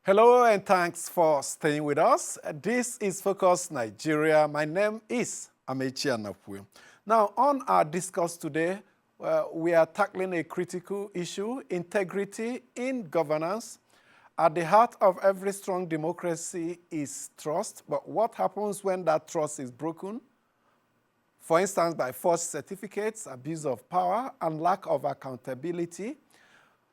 Hello and thanks for staying with us. This is Focus Nigeria. My name is Amechi Anapwe. Now, on our discourse today, we are tackling a critical issue, integrity in governance. At the heart of every strong democracy is trust, but what happens when that trust is broken? For instance, by false certificates, abuse of power, and lack of accountability.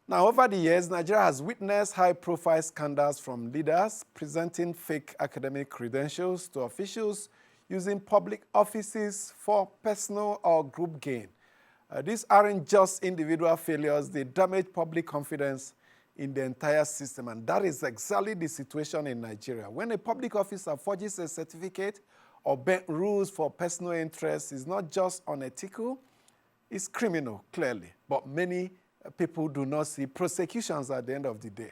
Now, over the years, Nigeria has witnessed high-profile scandals from leaders presenting fake academic credentials to officials using public offices for personal or group gain. These aren't just individual failures, they damage public confidence in the entire system, and that is exactly the situation in Nigeria. When a public officer forges a certificate or bends rules for personal interests, it's not just unethical, it's criminal, clearly, but many people do not see prosecutions at the end of the day.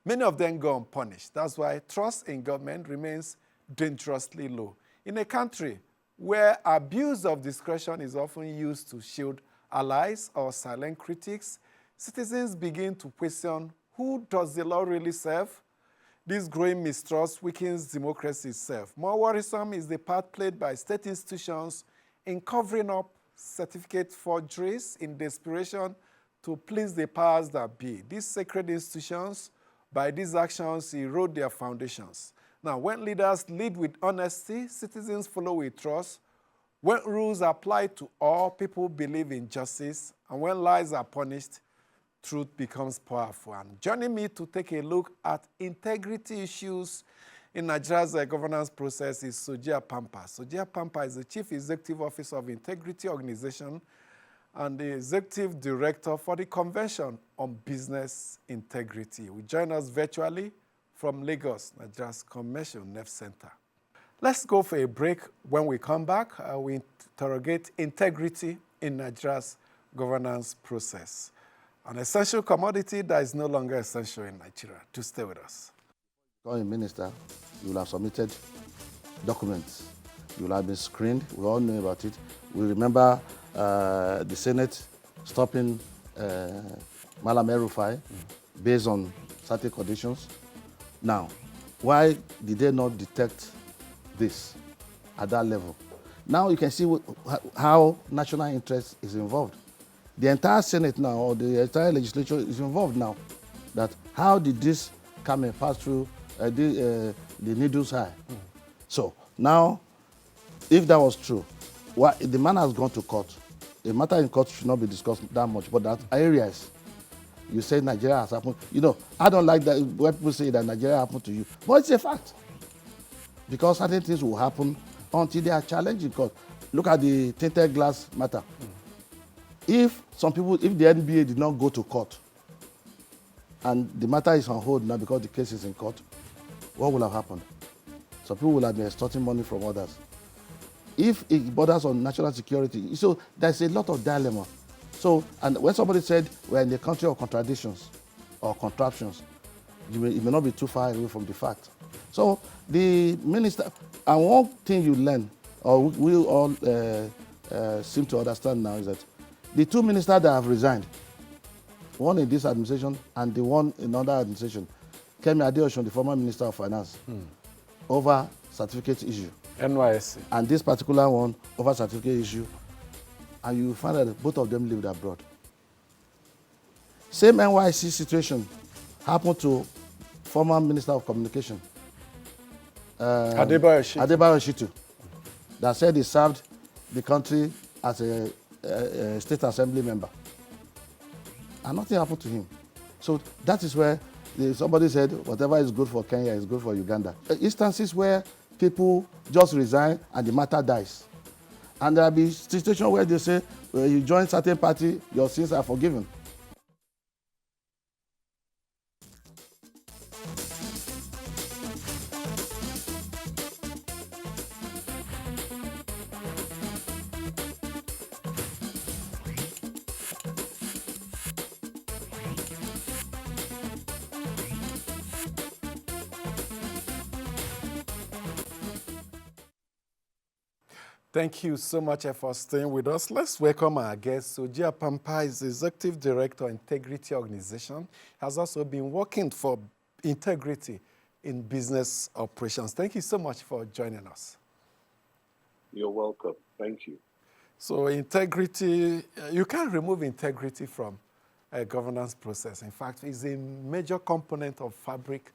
Many of them go unpunished. That's why trust in government remains dangerously low. In a country where abuse of discretion is often used to shield allies or silent critics, citizens begin to question, who does the law really serve? This growing mistrust weakens democracy itself. More worrisome is the part played by state institutions in covering up certificate forgeries in desperation to please the powers that be. These sacred institutions, by these actions, erode their foundations. Now, when leaders lead with honesty, citizens follow with trust. When rules apply to all, people believe in justice. And when lies are punished, truth becomes powerful. And joining me to take a look at integrity issues in Nigeria's governance process is Soji Apampa. Soji Apampa is the Chief Executive Officer of Integrity Organization and the Executive Director for the Convention on Business Integrity. We join us virtually from Lagos, Nigeria's Commercial Nerve Center. Let's go for a break. When we come back, we interrogate integrity in Nigeria's governance process, an essential commodity that is no longer essential in Nigeria. Do stay with us. Becoming minister, you will have submitted documents. You will have been screened. We all know about it. We remember the Senate stopping Malam El-Rufai based on certain conditions. Now, why did they not detect this at that level? Now you can see how national interest is involved. The entire Senate now, or the entire legislature is involved now. That how did this come and pass through the needle's eye? So now, if that was true, the man has gone to court. The matter in court should not be discussed that much, but that areas, you say Nigeria has happened. You know, I don't like that when people say that Nigeria happened to you, but it's a fact. Because certain things will happen until they are challenged in court. Look at the tainted glass matter. If some people, if the NBA did not go to court, and the matter is on hold now because the case is in court, what will have happened? Some people will have been extorting money from others. If it borders on national security, so there's a lot of dilemma. So, and when somebody said we're in a country of contradictions or contraptions, it may not be too far away from the fact. So the minister, and one thing you learn, or we all seem to understand now, is that the two ministers that have resigned, one in this administration and the one in another administration, Kemi Adeosun, the former Minister of Finance, over certificate issue. NYSC. And this particular one over certificate issue, and you find that both of them lived abroad. Same NYSC situation happened to former Minister of Communication, Adebayo Shitu, that said he served the country as a state assembly member. And nothing happened to him. So that is where somebody said, whatever is good for Kenya is good for Uganda. Instances where people just resign and the matter dies. And there will be situations where they say, well, you join certain party, your sins are forgiven. Thank you so much for staying with us. Let's welcome our guest. Soji Apampa is Executive Director, Integrity Organization. Has also been working for integrity in business operations. Thank you so much for joining us. You're welcome. Thank you. So integrity, you can't remove integrity from a governance process. In fact, it's a major component of fabric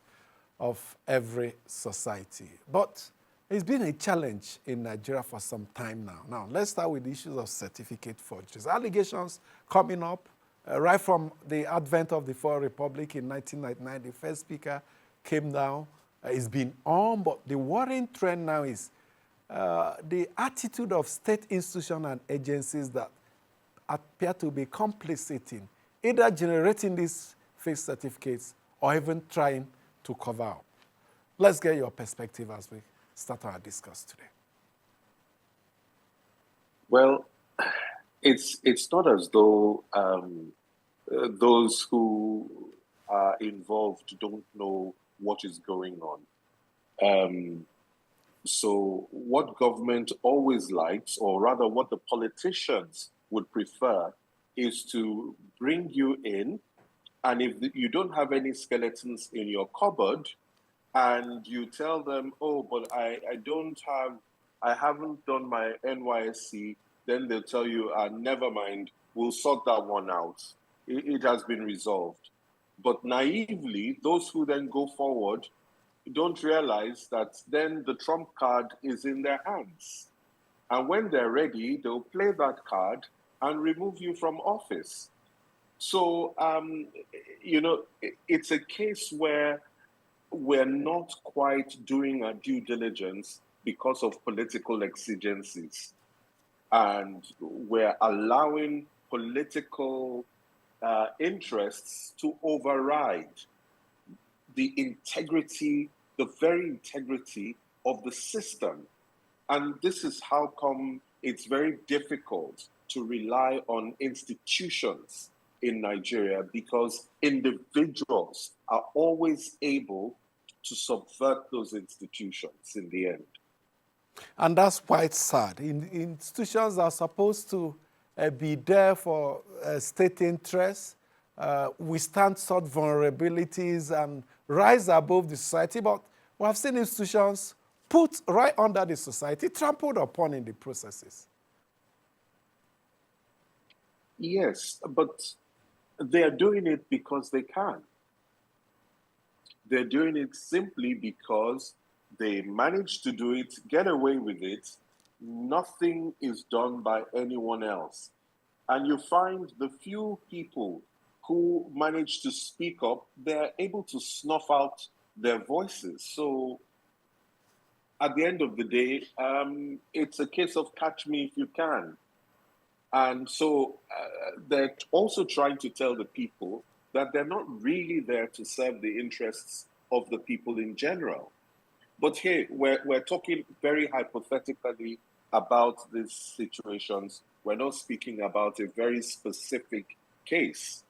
of every society. But it's been a challenge in Nigeria for some time now. Now, let's start with the issues of certificate forgeries. Allegations coming up right from the advent of the Fourth Republic in 1999. The first speaker came down. It's been on, but the worrying trend now is the attitude of state institutions and agencies that appear to be complicit in either generating these fake certificates or even trying to cover up. Let's get your perspective as we start our discussion today. Well, it's not as though those who are involved don't know what is going on. So what government always likes, or rather what the politicians would prefer, is to bring you in, and if you don't have any skeletons in your cupboard, and you tell them, oh, but I haven't done my NYSC, then they'll tell you, never mind, we'll sort that one out. It has been resolved. But naively, those who then go forward don't realize that then the trump card is in their hands. And when they're ready, they'll play that card and remove you from office. So, it's a case where we're not quite doing our due diligence because of political exigencies. And we're allowing political interests to override the integrity, the very integrity of the system. And this is how come it's very difficult to rely on institutions in Nigeria, because individuals are always able to subvert those institutions in the end. And that's quite sad. Institutions are supposed to be there for state interests, withstand such vulnerabilities and rise above the society. But we have seen institutions put right under the society, trampled upon in the processes. Yes, but they're doing it because they can. They're doing it simply because they manage to do it, get away with it. Nothing is done by anyone else. And you find the few people who manage to speak up, they're able to snuff out their voices. So at the end of the day, it's a case of catch me if you can. And so they're also trying to tell the people that they're not really there to serve the interests of the people in general. But hey, we're talking very hypothetically about these situations. We're not speaking about a very specific case,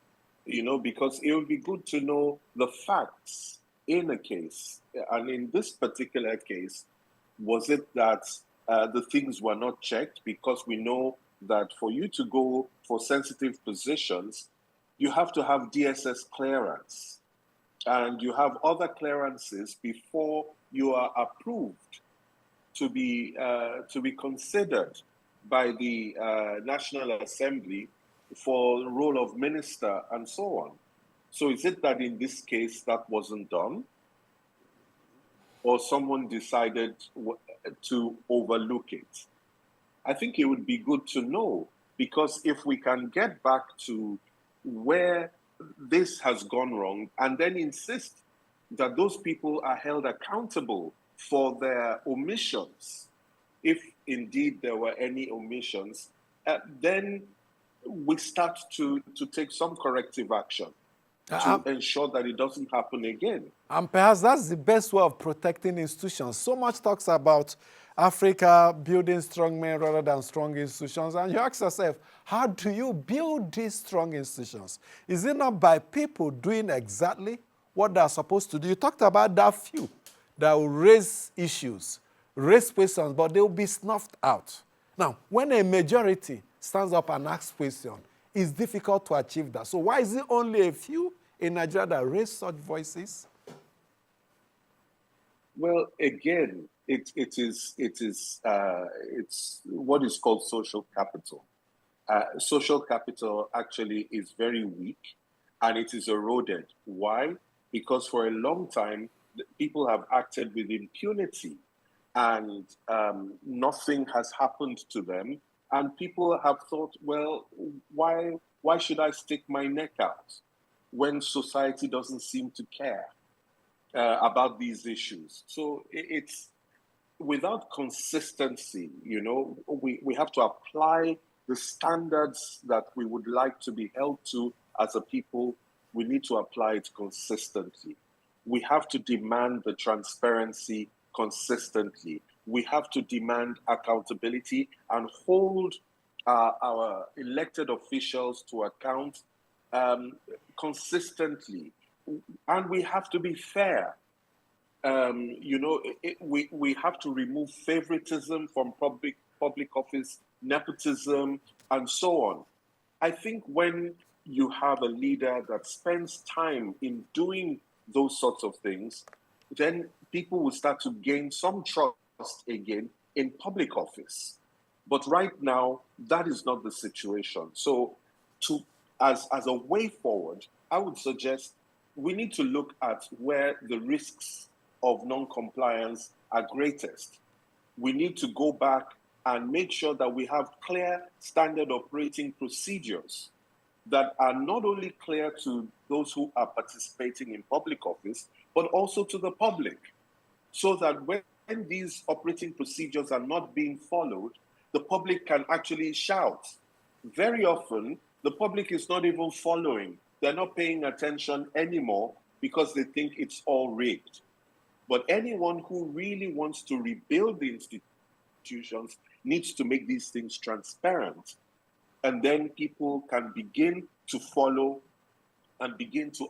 because it would be good to know the facts in a case. And in this particular case, was it that the things were not checked? Because we know that for you to go for sensitive positions, you have to have DSS clearance, and you have other clearances before you are approved to be considered by the National Assembly for the role of minister and so on. So is it that in this case that wasn't done, or someone decided to overlook it? I think it would be good to know, because if we can get back to where this has gone wrong and then insist that those people are held accountable for their omissions, if indeed there were any omissions, then we start to take some corrective action to ensure that it doesn't happen again. And perhaps that's the best way of protecting institutions. So much talks about Africa building strong men rather than strong institutions. And you ask yourself, how do you build these strong institutions? Is it not by people doing exactly what they're supposed to do? You talked about that few that will raise issues, raise questions, but they will be snuffed out. Now, when a majority stands up and asks questions, it's difficult to achieve that. So why is it only a few in Nigeria that raise such voices? Well, again, it's what is called social capital. Social capital actually is very weak, and it is eroded. Why? Because for a long time, people have acted with impunity, and nothing has happened to them. And people have thought, well, why should I stick my neck out when society doesn't seem to care about these issues? So it's without consistency, we have to apply the standards that we would like to be held to as a people. We need to apply it consistently. We have to demand the transparency consistently. We have to demand accountability and hold our elected officials to account consistently. And we have to be fair. We have to remove favoritism from public office, nepotism, and so on. I think when you have a leader that spends time in doing those sorts of things, then people will start to gain some trust again in public office. But right now, that is not the situation. So, as a way forward, I would suggest we need to look at where the risks of non-compliance are greatest. We need to go back and make sure that we have clear standard operating procedures that are not only clear to those who are participating in public office, but also to the public, so that when these operating procedures are not being followed, the public can actually shout. Very often, the public is not even following. They're not paying attention anymore because they think it's all rigged. But anyone who really wants to rebuild the institutions needs to make these things transparent. And then people can begin to follow and begin to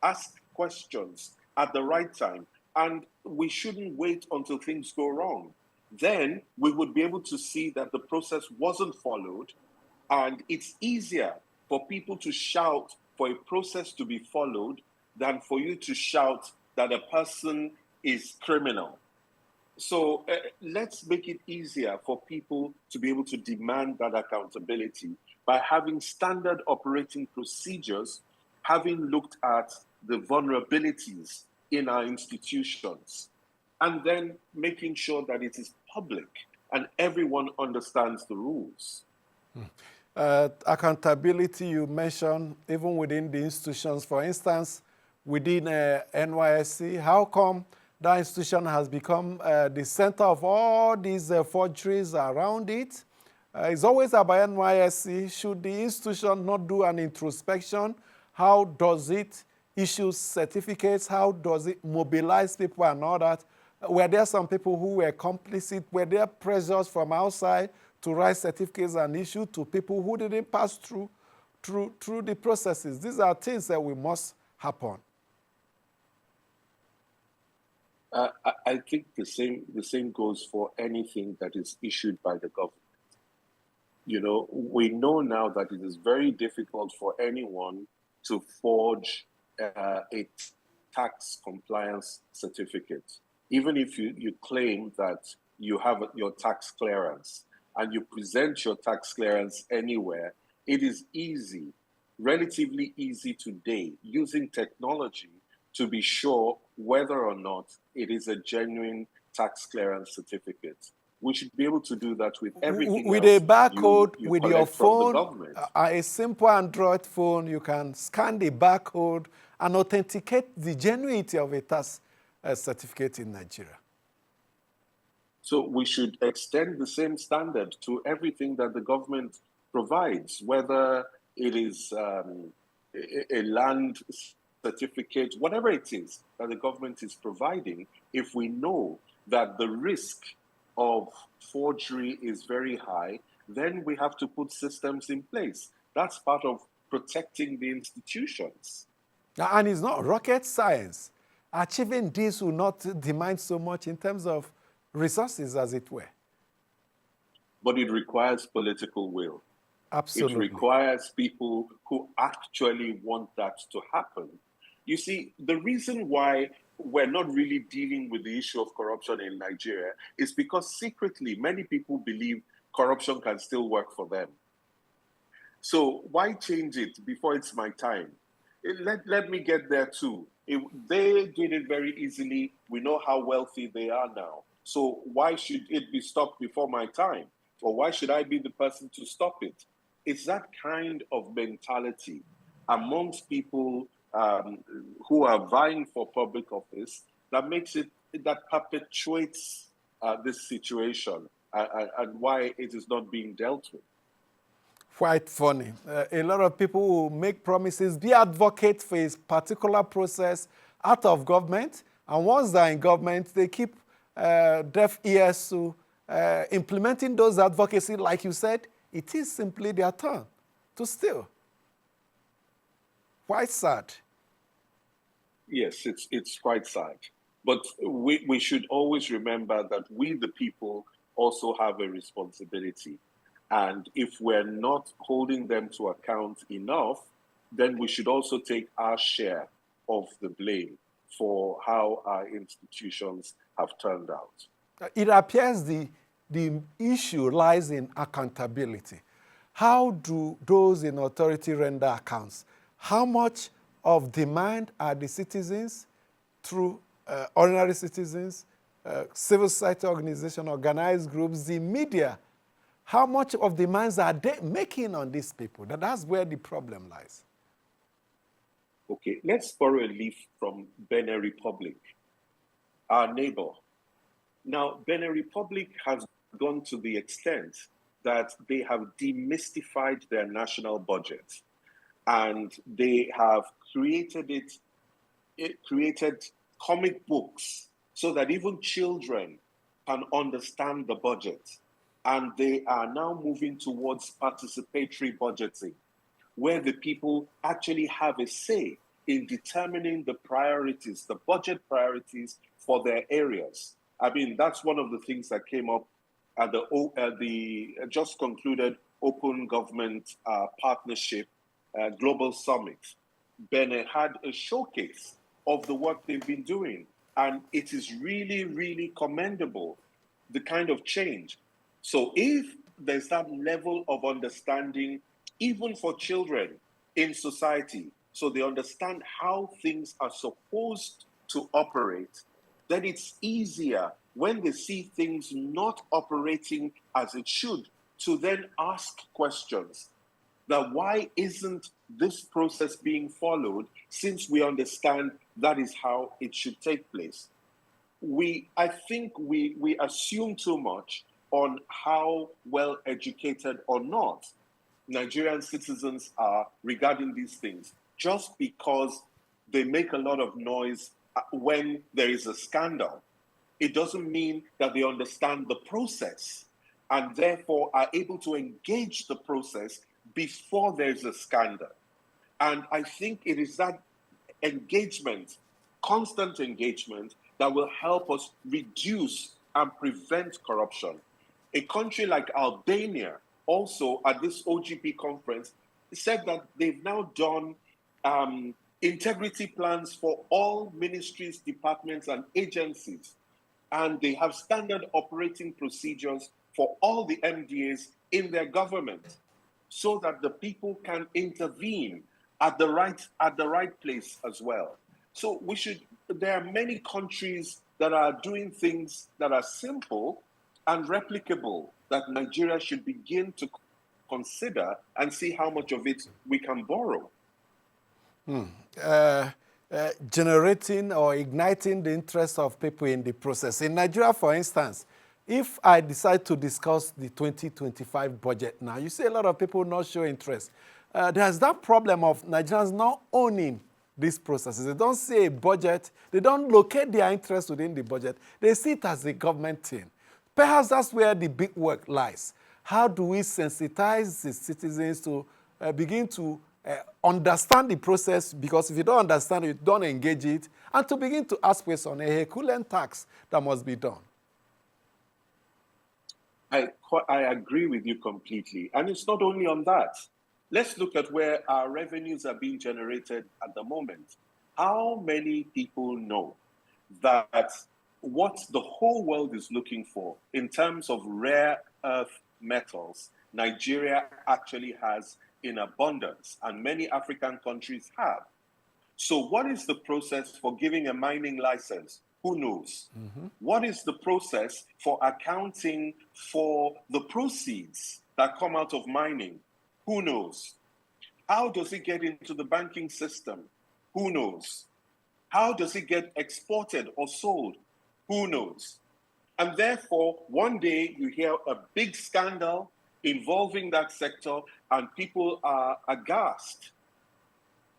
ask questions at the right time. And we shouldn't wait until things go wrong. Then we would be able to see that the process wasn't followed. And it's easier for people to shout for a process to be followed than for you to shout that a person is criminal. So let's make it easier for people to be able to demand that accountability by having standard operating procedures, having looked at the vulnerabilities in our institutions, and then making sure that it is public and everyone understands the rules. Accountability, you mentioned, even within the institutions. For instance, within NYSC, how come that institution has become the center of all these forgeries around it? It's always about NYSC. Should the institution not do an introspection? How does it issue certificates? How does it mobilize people and all that? Were there some people who were complicit? Were there pressures from outside to write certificates and issue to people who didn't pass through the processes? These are things that we must happen. I think the same goes for anything that is issued by the government. We know now that it is very difficult for anyone to forge a tax compliance certificate. Even if you claim that you have your tax clearance and you present your tax clearance anywhere, it is easy, relatively easy today, using technology to be sure whether or not it is a genuine tax clearance certificate. We should be able to do that with everything with else a barcode, you with your phone, a a simple Android phone, you can scan the barcode and authenticate the genuinity of a tax certificate in Nigeria. So we should extend the same standard to everything that the government provides, whether it is a land certificate, whatever it is that the government is providing. If we know that the risk of forgery is very high, then we have to put systems in place. That's part of protecting the institutions. And it's not rocket science. Achieving this will not demand so much in terms of resources, as it were. But it requires political will. Absolutely. It requires people who actually want that to happen. You see, the reason why we're not really dealing with the issue of corruption in Nigeria is because secretly many people believe corruption can still work for them. So why change it before it's my time? Let me get there too. They did it very easily. We know how wealthy they are now. So why should it be stopped before my time? Or why should I be the person to stop it? It's that kind of mentality amongst people who are vying for public office that makes it, that perpetuates this situation and why it is not being dealt with. Quite funny. A lot of people will make promises, be advocates for a particular process out of government, and once they're in government, they keep deaf ears to implementing those advocacy. Like you said, it is simply their turn to steal. Quite sad. Yes, it's quite sad. But we should always remember that we, the people, also have a responsibility. And if we're not holding them to account enough, then we should also take our share of the blame for how our institutions have turned out. It appears the issue lies in accountability. How do those in authority render accounts? How much of demand are the citizens through ordinary citizens, civil society organizations, organized groups, the media? How much of demands are they making on these people? That's where the problem lies. Okay, let's borrow a leaf from Benin Republic, our neighbor. Now, Benin Republic has gone to the extent that they have demystified their national budget, and they have created comic books so that even children can understand the budget. And they are now moving towards participatory budgeting, where the people actually have a say in determining the priorities, the budget priorities for their areas. I mean, that's one of the things that came up at the just concluded Open Government Partnership Global Summit. Benin had a showcase of the work they've been doing, and it is really, really commendable, the kind of change. So if there's that level of understanding, even for children in society, so they understand how things are supposed to operate, then it's easier when they see things not operating as it should to then ask questions. That why isn't this process being followed, since we understand that is how it should take place? I think we assume too much on how well educated or not Nigerian citizens are regarding these things, just because they make a lot of noise when there is a scandal. It doesn't mean that they understand the process and therefore are able to engage the process before there's a scandal. And I think it is that engagement, constant engagement, that will help us reduce and prevent corruption. A country like Albania, also at this OGP conference, said that they've now done integrity plans for all ministries, departments, and agencies. And they have standard operating procedures for all the MDAs in their government, so that the people can intervene at the right place as well. So there are many countries that are doing things that are simple and replicable that Nigeria should begin to consider and see how much of it we can borrow. Generating or igniting the interest of people in the process. In Nigeria, for instance, if I decide to discuss the 2025 budget now, you see a lot of people not show interest. There's that problem of Nigerians not owning these processes. They don't see a budget. They don't locate their interest within the budget. They see it as a government thing. Perhaps that's where the big work lies. How do we sensitize the citizens to begin to understand the process? Because if you don't understand it, don't engage it, and to begin to ask questions on a Herculean tax that must be done. I agree with you completely. And it's not only on that. Let's look at where our revenues are being generated at the moment. How many people know that what the whole world is looking for in terms of rare earth metals, Nigeria actually has in abundance, and many African countries have. So what is the process for giving a mining license? Who knows? What is the process for accounting for the proceeds that come out of mining? Who knows? How does it get into the banking system? Who knows? How does it get exported or sold? Who knows? And therefore, one day you hear a big scandal involving that sector and people are aghast.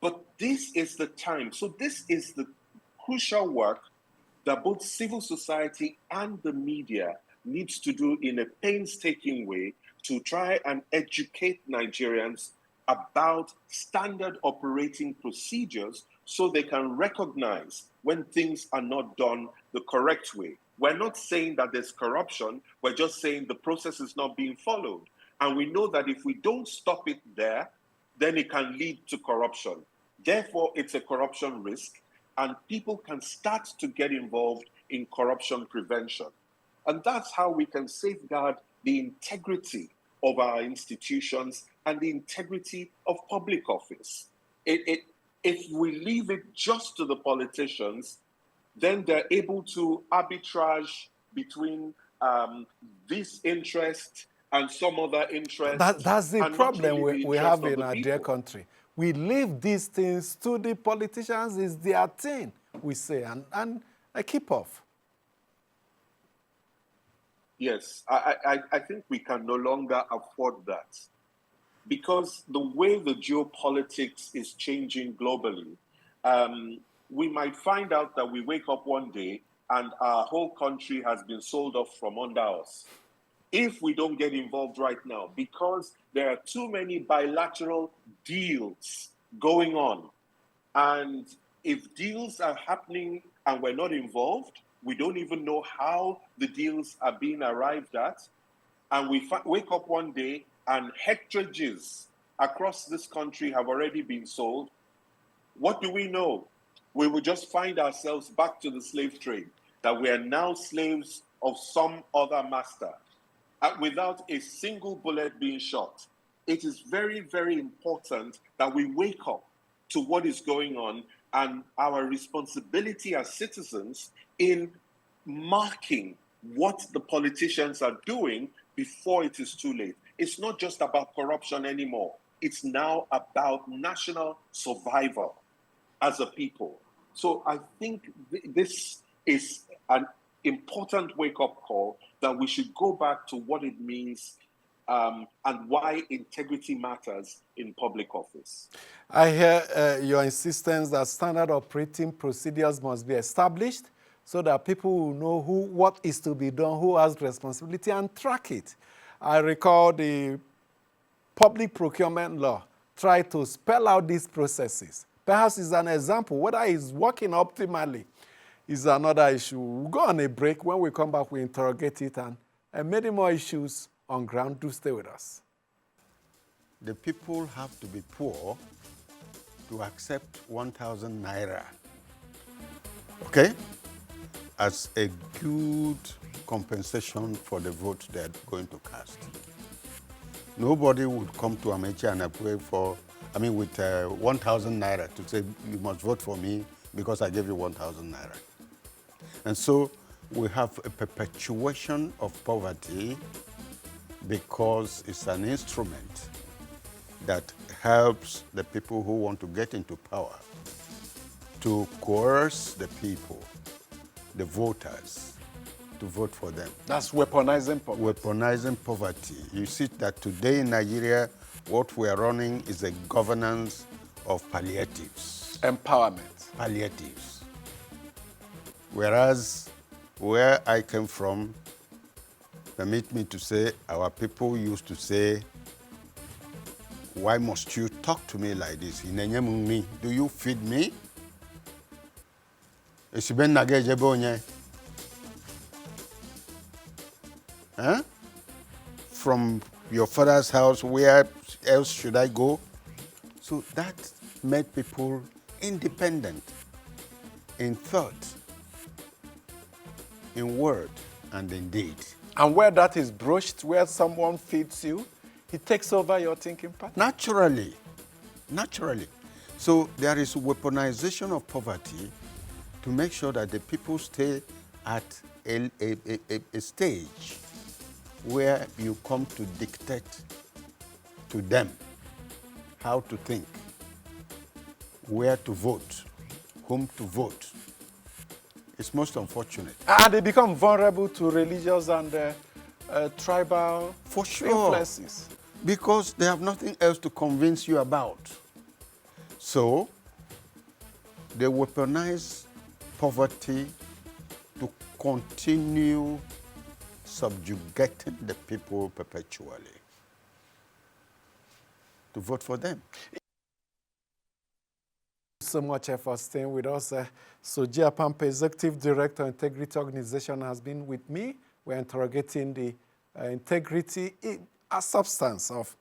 But this is the time. So this is the crucial work that both civil society and the media needs to do in a painstaking way to try and educate Nigerians about standard operating procedures so they can recognize when things are not done the correct way. We're not saying that there's corruption, we're just saying the process is not being followed. And we know that if we don't stop it there, then it can lead to corruption. Therefore, it's a corruption risk, and people can start to get involved in corruption prevention. And that's how we can safeguard the integrity of our institutions and the integrity of public office. If we leave it just to the politicians, then they're able to arbitrage between this interest and some other interest. That's the and not problem really the we interest have of in the our dear people. country. We leave these things to the politicians. It's their thing, we say, and I keep off. Yes, I think we can no longer afford that, because the way the geopolitics is changing globally, we might find out that we wake up one day and our whole country has been sold off from under us if we don't get involved right now, because there are too many bilateral deals going on. And if deals are happening and we're not involved, we don't even know how the deals are being arrived at. And we wake up one day and hectares across this country have already been sold. What do we know? We will just find ourselves back to the slave trade, that we are now slaves of some other master, without a single bullet being shot. It is very, very important that we wake up to what is going on and our responsibility as citizens in marking what the politicians are doing before it is too late. It's not just about corruption anymore. It's now about national survival as a people. So I think this is an important wake-up call that we should go back to what it means and why integrity matters in public office. I hear your insistence that standard operating procedures must be established so that people will know what is to be done, who has responsibility, and track it. I recall the public procurement law tried to spell out these processes. Perhaps it's an example. Whether it's working optimally is another issue. We'll go on a break. When we come back, we interrogate it and many more issues on ground. Do stay with us. The people have to be poor to accept 1,000 naira, okay, as a good compensation for the vote they're going to cast. Nobody would come to Amechi and apply with 1,000 naira to say, you must vote for me because I gave you 1,000 naira. And so we have a perpetuation of poverty because it's an instrument that helps the people who want to get into power to coerce the people, the voters, to vote for them. That's weaponizing poverty. Weaponizing poverty. You see that today in Nigeria, what we are running is a governance of palliatives. Empowerment. Palliatives. Whereas where I came from, permit me to say, our people used to say, why must you talk to me like this? Do you feed me? Huh? From your father's house, where else should I go? So that made people independent in thought. in word and in deed. And where that is broached, where someone feeds you, he takes over your thinking pattern. Naturally, naturally. So there is weaponization of poverty to make sure that the people stay at a stage where you come to dictate to them how to think, where to vote, whom to vote. It's most unfortunate. And they become vulnerable to religious and tribal For sure. influences. Because they have nothing else to convince you about. So, they weaponize poverty to continue subjugating the people perpetually. To vote for them. So much for staying with us. Soji Apampa, Executive Director, Integrity Organization, has been with me. We're interrogating the integrity, a substance of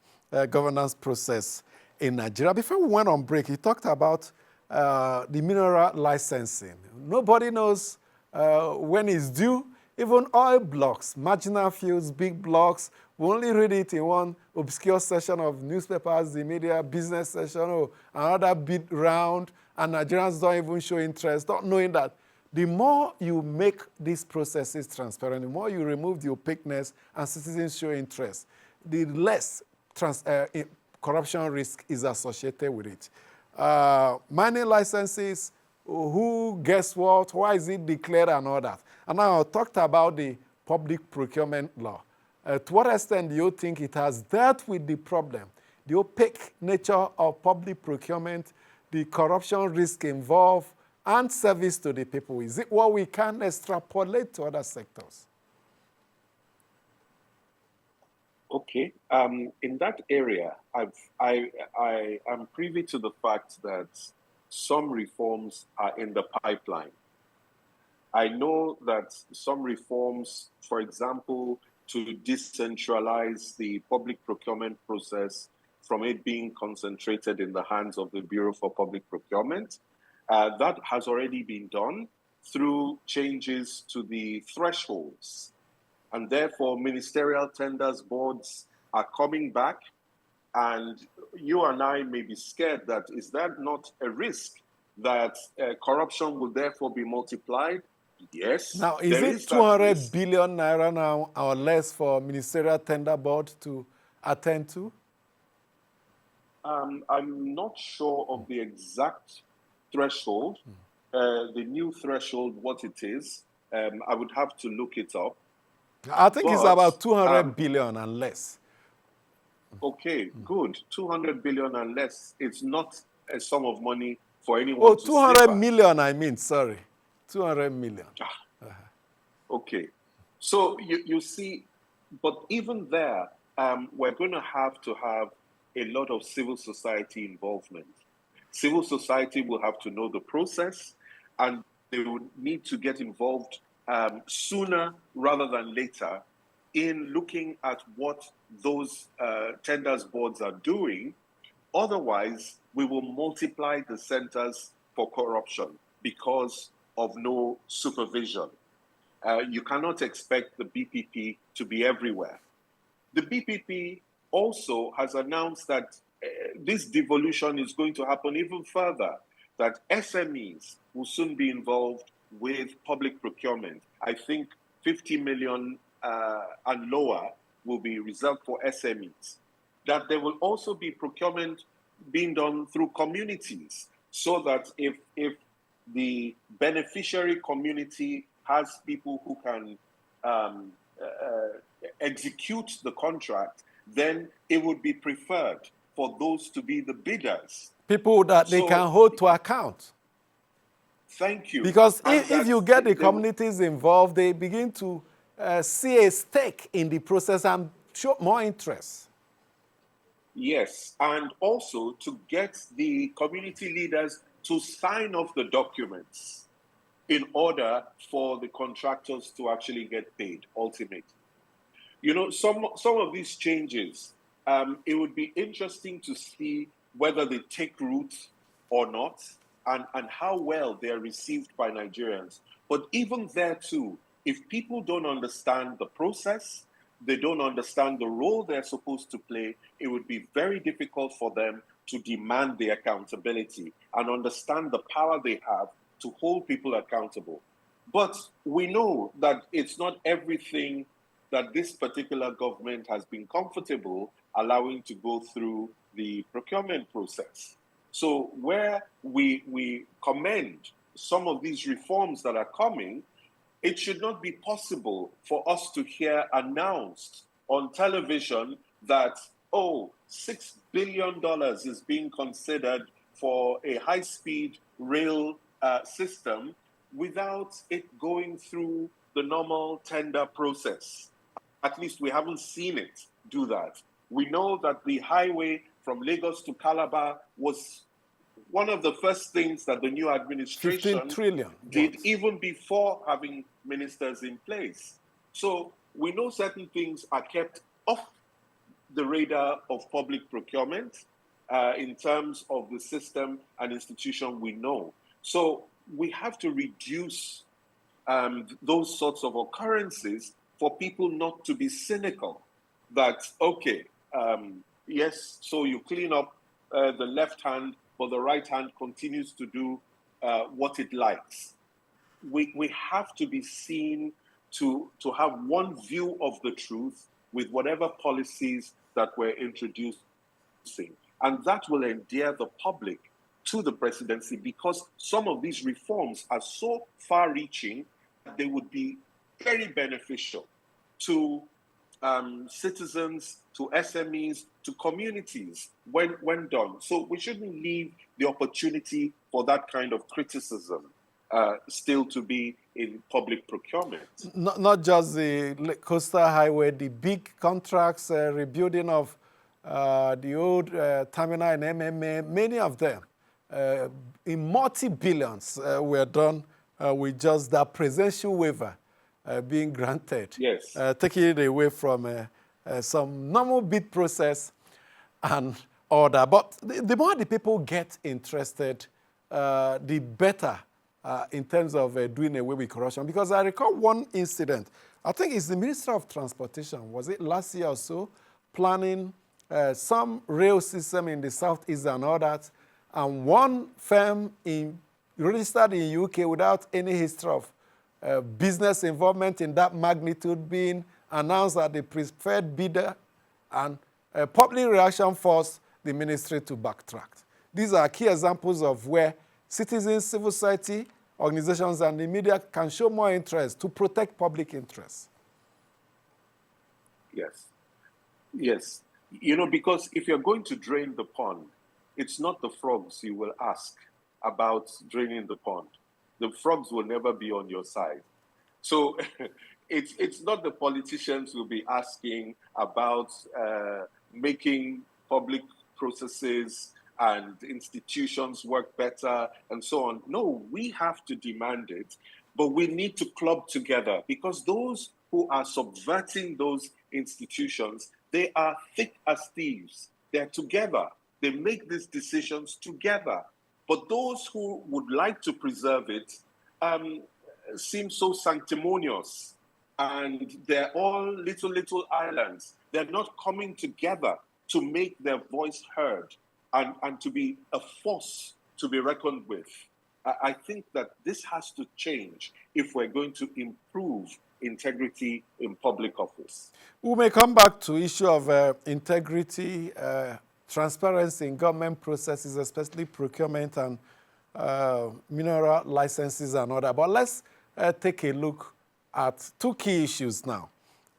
governance process in Nigeria. Before we went on break, he talked about the mineral licensing. Nobody knows when it's due. Even oil blocks, marginal fields, big blocks, we only read it in one obscure section of newspapers, the media, business session, or another bid round, and Nigerians don't even show interest, not knowing that the more you make these processes transparent, the more you remove the opaqueness and citizens show interest, the less corruption risk is associated with it. Mining licenses, who, guess what, why is it declared and all that. And now I talked about the public procurement law. To what extent do you think it has dealt with the problem, the opaque nature of public procurement, the corruption risk involved, and service to the people? Is it what we can extrapolate to other sectors? Okay. In that area, I am privy to the fact that some reforms are in the pipeline. I know that some reforms, for example, to decentralize the public procurement process from it being concentrated in the hands of the Bureau for Public Procurement, that has already been done through changes to the thresholds. And therefore, ministerial tenders boards are coming back. And you and I may be scared that is that not a risk that corruption will therefore be multiplied? Yes. Now, is it 200 billion naira now or less for ministerial tender board to attend to? I'm not sure of the exact threshold, the new threshold, what it is. I would have to look it up. I think it's about 200 billion and less. Okay, good. 200 billion and less. It's not a sum of money for anyone Oh, to 200 million, I mean, sorry. 200 million. Okay. So you see, but even there, we're going to have a lot of civil society involvement. Civil society will have to know the process, and they would need to get involved sooner rather than later in looking at what those tenders boards are doing. Otherwise, we will multiply the centers for corruption because of no supervision. You cannot expect the BPP to be everywhere. The BPP also has announced that this devolution is going to happen even further, that SMEs will soon be involved with public procurement. I think 50 million and lower will be reserved for SMEs. That there will also be procurement being done through communities, so that if the beneficiary community has people who can execute the contract, then it would be preferred for those to be the bidders. People that they can hold to account. Thank you. Because if you get the communities involved, they begin to see a stake in the process and show more interest. Yes, and also to get the community leaders to sign off the documents in order for the contractors to actually get paid ultimately. You know, some of these changes, it would be interesting to see whether they take root or not, and how well they are received by Nigerians. But even there too, If people don't understand the process, they don't understand the role they're supposed to play, it would be very difficult for them to demand the accountability and understand the power they have to hold people accountable. But we know that it's not everything that this particular government has been comfortable allowing to go through the procurement process. So where we commend some of these reforms that are coming, it should not be possible for us to hear announced on television that, oh, $6 billion is being considered for a high-speed rail system without it going through the normal tender process. At least we haven't seen it do that. We know that the highway from Lagos to Calabar was one of the first things that the new administration 15 trillion did what? even before having ministers in place. So we know certain things are kept off the radar of public procurement in terms of the system and institution we know. So we have to reduce those sorts of occurrences for people not to be cynical that, okay, yes, so you clean up the left hand, but the right hand continues to do what it likes. We have to be seen to have one view of the truth with whatever policies that we're introducing. And that will endear the public to the presidency because some of these reforms are so far-reaching that they would be very beneficial to citizens, to SMEs, to communities when done. So we shouldn't leave the opportunity for that kind of criticism still to be in public procurement. Not just the coastal highway, the big contracts, rebuilding of the old terminal in MMA, many of them in multi-billions were done with just that presidential waiver being granted. Yes. Taking it away from some normal bid process and order. But the more the people get interested, the better in terms of doing away with corruption. Because I recall one incident, I think it's the Minister of Transportation, was it last year or so, planning some rail system in the southeast and all that, and one firm registered in UK without any history of business involvement in that magnitude being announced as the preferred bidder, and public reaction forced the ministry to backtrack. These are key examples of where citizens, civil society, organizations, and the media can show more interest to protect public interests. Yes. Yes. You know, because if you're going to drain the pond, it's not the frogs you will ask about draining the pond. The frogs will never be on your side. So it's not the politicians who will be asking about making public processes and institutions work better and so on. No, we have to demand it, but we need to club together because those who are subverting those institutions, they are thick as thieves. They're together. They make these decisions together. But those who would like to preserve it seem so sanctimonious. And they're all little islands. They're not coming together to make their voice heard and to be a force to be reckoned with. I think that this has to change if we're going to improve integrity in public office. We may come back to issue of integrity, transparency in government processes, especially procurement and mineral licenses and all that. But let's take a look at two key issues now.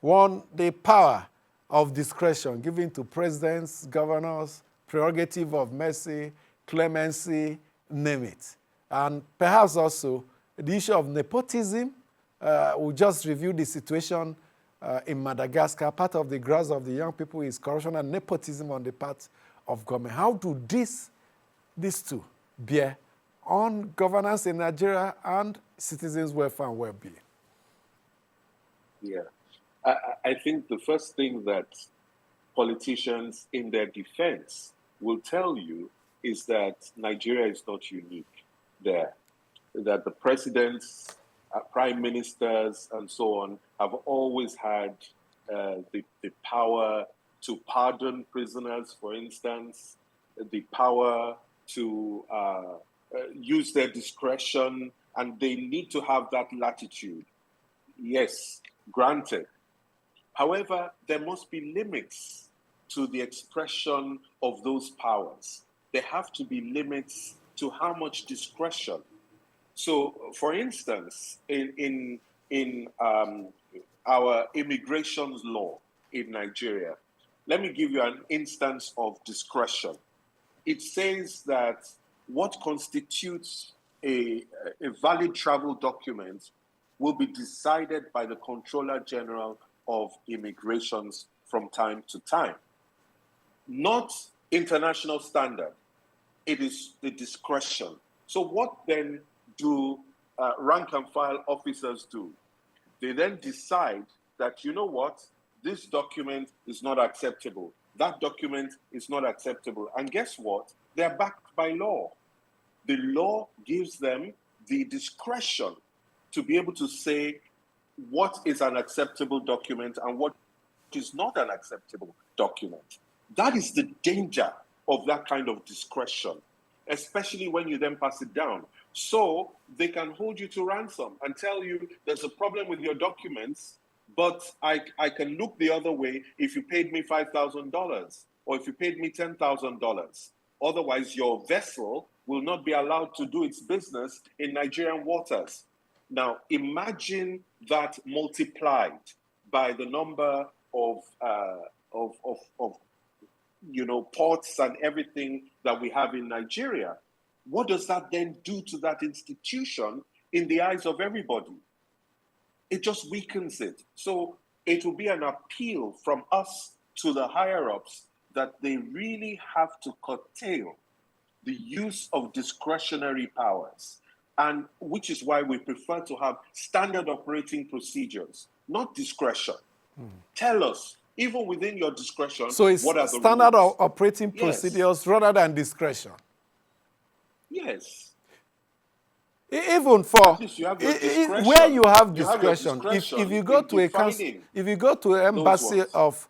One, the power of discretion given to presidents, governors, prerogative of mercy, clemency, name it. And perhaps also the issue of nepotism. We just reviewed the situation in Madagascar. Part of the grasp of the young people is corruption and nepotism on the part of government. How do these two bear on governance in Nigeria and citizens' welfare and well-being? Yeah. I think the first thing that politicians in their defense will tell you is that Nigeria is not unique there. That the presidents prime ministers and so on have always had the power to pardon prisoners, for instance, the power to use their discretion, and they need to have that latitude. Yes, granted. However, there must be limits to the expression of those powers. There have to be limits to how much discretion. So, for instance, in our immigration law in Nigeria, let me give you an instance of discretion. It says that what constitutes a valid travel document will be decided by the Controller General of Immigrations from time to time. Not international standard. It is the discretion. So what then do rank and file officers do? They then decide that, you know what, this document is not acceptable. That document is not acceptable. And guess what? They're backed by law. The law gives them the discretion to be able to say what is an acceptable document and what is not an acceptable document. That is the danger of that kind of discretion, especially when you then pass it down. So they can hold you to ransom and tell you there's a problem with your documents, but I can look the other way if you paid me $5,000 or if you paid me $10,000. Otherwise, your vessel will not be allowed to do its business in Nigerian waters. Now, imagine that multiplied by the number of ports and everything that we have in Nigeria. What does that then do to that institution in the eyes of everybody? It just weakens it. So it will be an appeal from us to the higher-ups that they really have to curtail the use of discretionary powers, and which is why we prefer to have standard operating procedures, not discretion. Tell us, even within your discretion, So it's what are the standard rules? operating procedures rather than discretion. Yes. Even for At least you have your discretion. where you have You have your discretion, discretion if you go in to a council, defining if you go to an embassy ones. of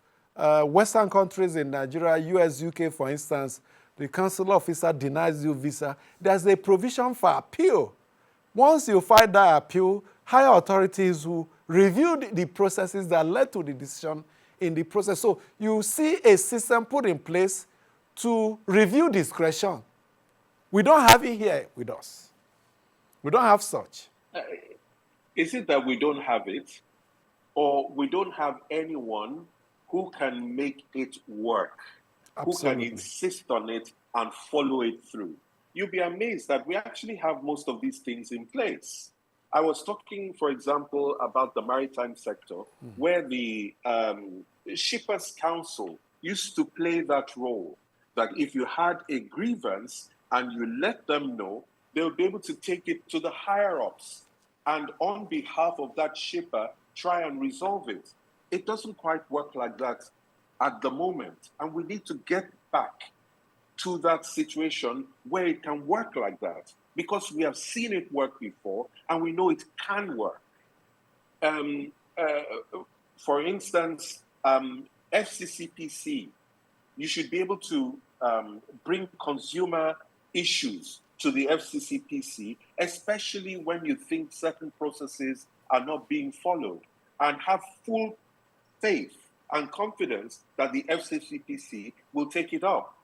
Western countries in Nigeria, US, UK, for instance, the consular officer denies you visa, there's a provision for appeal. Once you file that appeal, higher authorities will review the processes that led to the decision in the process. So you see a system put in place to review discretion. We don't have it here with us. We don't have such. Is it that we don't have it, or we don't have anyone who can make it work, who can Absolutely. insist on it and follow it through? You'll be amazed that we actually have most of these things in place. I was talking, for example, about the maritime sector, where the Shippers Council used to play that role, that if you had a grievance and you let them know, they'll be able to take it to the higher-ups and on behalf of that shipper, try and resolve it. It doesn't quite work like that at the moment, and we need to get back to that situation where it can work like that, because we have seen it work before and we know it can work. For instance, FCCPC, you should be able to bring consumer issues to the FCCPC, especially when you think certain processes are not being followed, and have full faith and confidence that the FCCPC will take it up.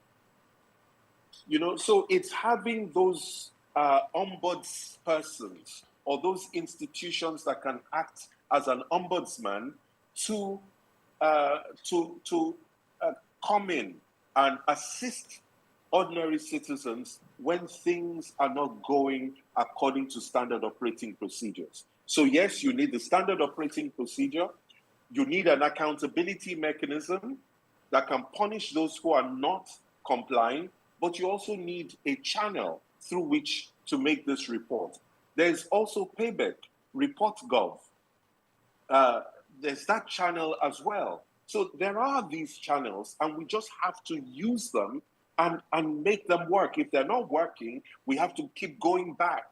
So it's having those ombudspersons or those institutions that can act as an ombudsman to come in and assist ordinary citizens when things are not going according to standard operating procedures. So yes, you need the standard operating procedure. You need an accountability mechanism that can punish those who are not complying, but you also need a channel through which to make this report. There's also payback, report.gov. There's that channel as well. So there are these channels, and we just have to use them and make them work. If they're not working, we have to keep going back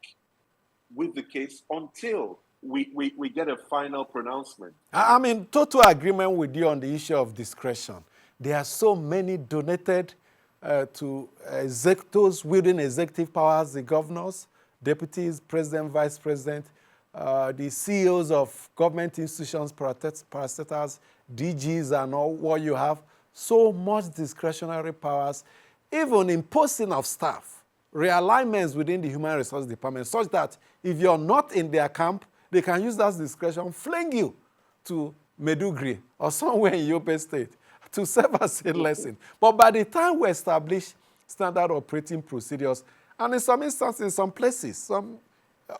with the case until we get a final pronouncement. I'm in total agreement with you on the issue of discretion. There are so many donated to those wielding executive powers, the governors, deputies, president, vice president, the CEOs of government institutions, parastatals, DGs, and all what you have. So much discretionary powers, even in posting of staff, realignments within the human resource department, such that if you're not in their camp, they can use that discretion, fling you to Medugri or somewhere in Yobe State to serve as a lesson. But by the time we establish standard operating procedures, and in some instances, in some places, some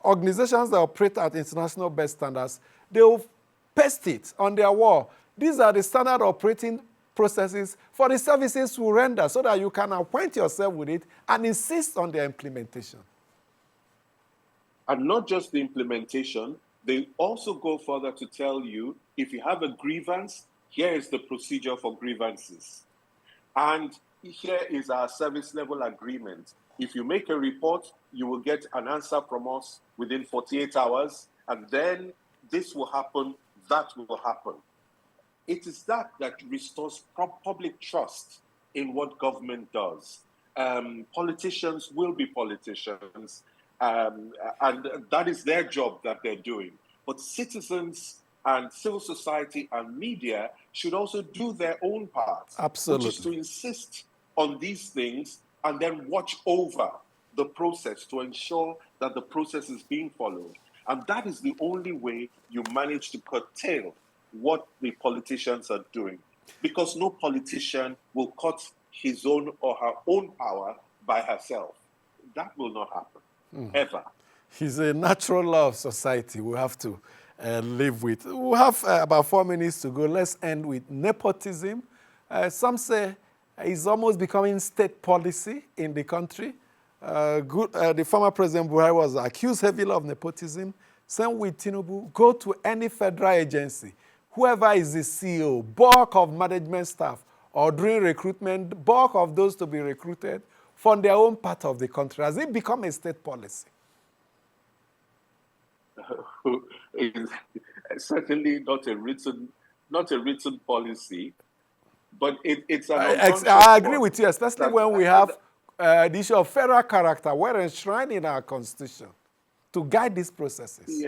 organizations that operate at international best standards, they will paste it on their wall. These are the standard operating processes for the services we render, so that you can acquaint yourself with it and insist on their implementation. And not just the implementation, they also go further to tell you, if you have a grievance, here is the procedure for grievances. And here is our service level agreement. If you make a report, you will get an answer from us within 48 hours, and then this will happen, that will happen. It is that restores public trust in what government does. Politicians will be politicians, and that is their job that they're doing. But citizens and civil society and media should also do their own part. Absolutely. Which is to insist on these things and then watch over the process to ensure that the process is being followed. And that is the only way you manage to curtail what the politicians are doing. Because no politician will cut his own or her own power by herself. That will not happen, ever. It's a natural law of society we have to live with. We have about 4 minutes to go. Let's end with nepotism. Some say it's almost becoming state policy in the country. The former President Buhari was accused heavily of nepotism. Same with Tinubu. Go to any federal agency. Whoever is the CEO, bulk of management staff, or during recruitment, bulk of those to be recruited from their own part of the country. Has it become a state policy? It's certainly not a written policy, but it's an unconscious I agree one. with you, especially when we have the issue of federal character, well enshrined in our constitution to guide these processes.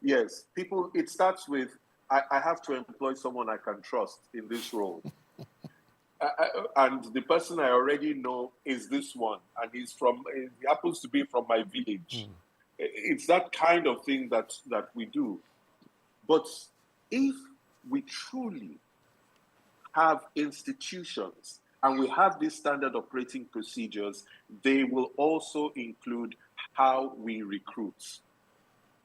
Yes. People, it starts with, I have to employ someone I can trust in this role. And the person I already know is this one, and he happens to be from my village. It's that kind of thing that we do. But if we truly have institutions and we have these standard operating procedures, they will also include how we recruit.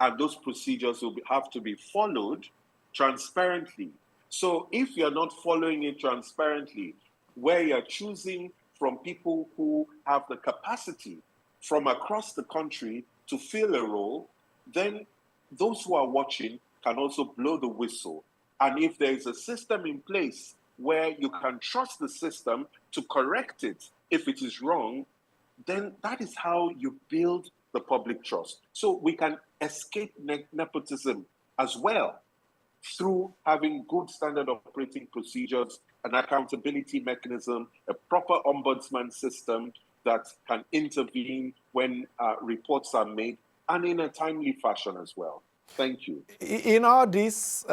And those procedures will have to be followed transparently. So if you're not following it transparently, where you're choosing from people who have the capacity from across the country to fill a role, then those who are watching can also blow the whistle. And if there is a system in place where you can trust the system to correct it if it is wrong, then that is how you build the public trust. So we can escape nepotism as well through having good standard operating procedures, an accountability mechanism, a proper ombudsman system that can intervene when reports are made, and in a timely fashion as well. Thank you. In all this,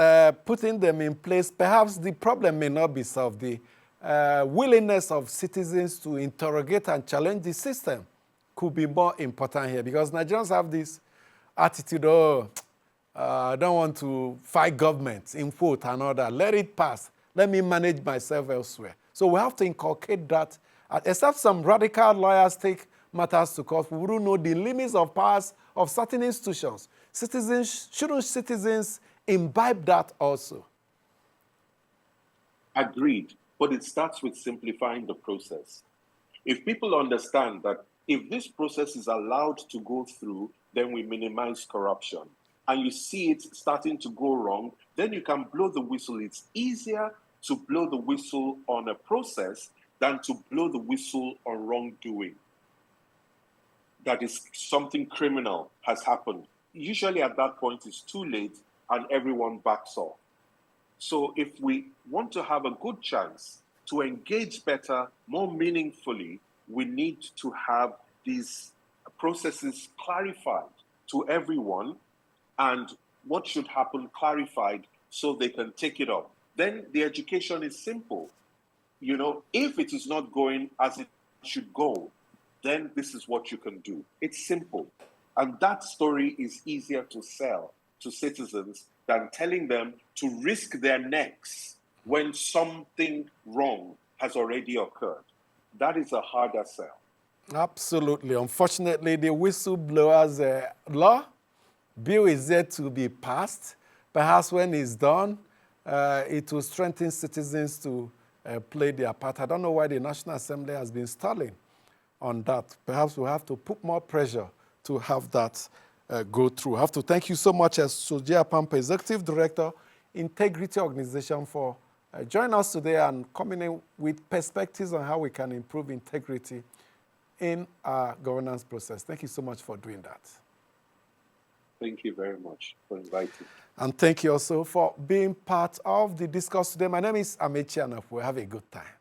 putting them in place, perhaps the problem may not be solved. The willingness of citizens to interrogate and challenge the system could be more important here, because Nigerians have this attitude, I don't want to fight government, in quote, and all that. Let it pass. Let me manage myself elsewhere. So we have to inculcate that. Except some radical lawyers take matters to court, we wouldn't know the limits of powers of certain institutions. Shouldn't citizens imbibe that also? Agreed. But it starts with simplifying the process. If people understand that if this process is allowed to go through, then we minimize corruption, and you see it starting to go wrong, then you can blow the whistle. It's easier to blow the whistle on a process than to blow the whistle on wrongdoing. That is, something criminal has happened. usually at that point it's too late and everyone backs off. So if we want to have a good chance to engage better, more meaningfully, we need to have these processes clarified to everyone and what should happen clarified so they can take it up. Then the education is simple. You know, if it is not going as it should go, then this is what you can do. It's simple. And that story is easier to sell to citizens than telling them to risk their necks when something wrong has already occurred. That is a harder sell. Absolutely. Unfortunately, the whistleblowers law bill is yet to be passed. Perhaps when it's done, it will strengthen citizens to play their part. I don't know why the National Assembly has been stalling on that. Perhaps we'll have to put more pressure to have that go through. I have to thank you so much as Sojia Pampa, Executive Director, Integrity Organization, for joining us today and coming in with perspectives on how we can improve integrity in our governance process. Thank you so much for doing that. Thank you very much for inviting. And thank you also for being part of the discourse today. My name is Akpoti-Uduaghan. Have a good time.